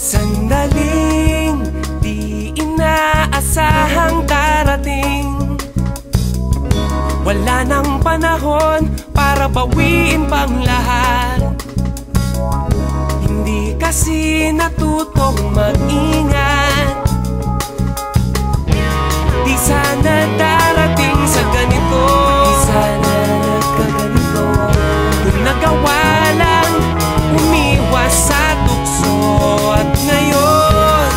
Sandaling di inaasahang darating. Wala nang panahon para bawiin pang lahat. Hindi kasi natutong mag-ingat. Di sana darating sa ganito. Di sana nagkaganito. Kung nagawa lang umiwas sa tukso. At ngayon,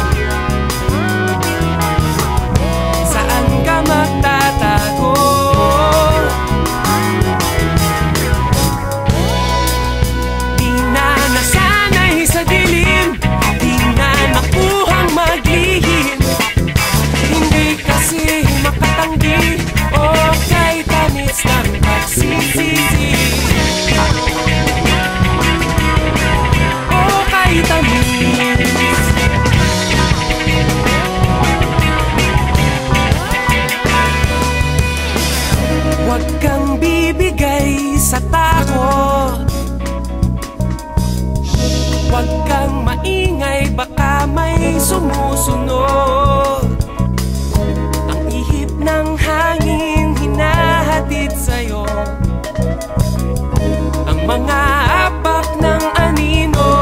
saan ka magtatago? Di na nasanay sa dilim, di na nakuhang maglihim. Hindi kasi makatanggi o kay tamis ng pagsisisi. O kay tamis. Huwag kang bibigay sa takot. Huwag kang maingay, baka may sumusunod. Ang ihip ng hangin hinahatid sa'yo. Ang mga apak ng anino.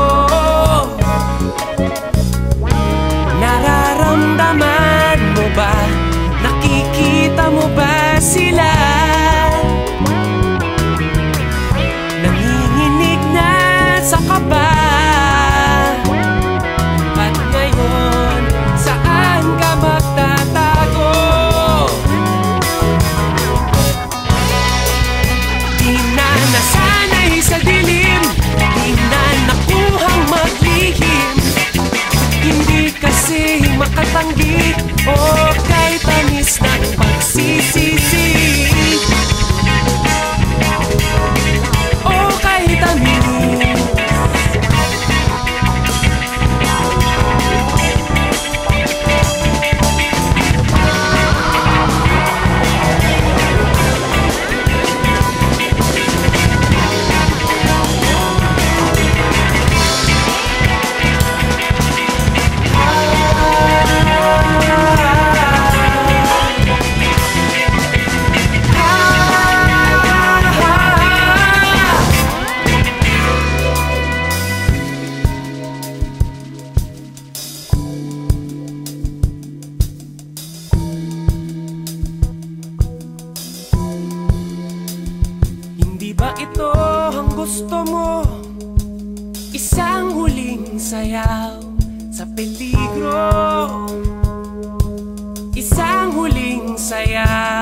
Nararamdaman mo ba? Nakikita mo ba sila? Nanginginig na sa kaba. At ngayon, saan ka magtatago? Di na nasanay sa dilim, di na nakuhang maglihim. Hindi kasi makatanggi o kay tamis ng pagsisisi. O kay tamis. Hindi ba ito ang gusto mo? Isang huling sayaw sa peligro. Isang huling sayaw.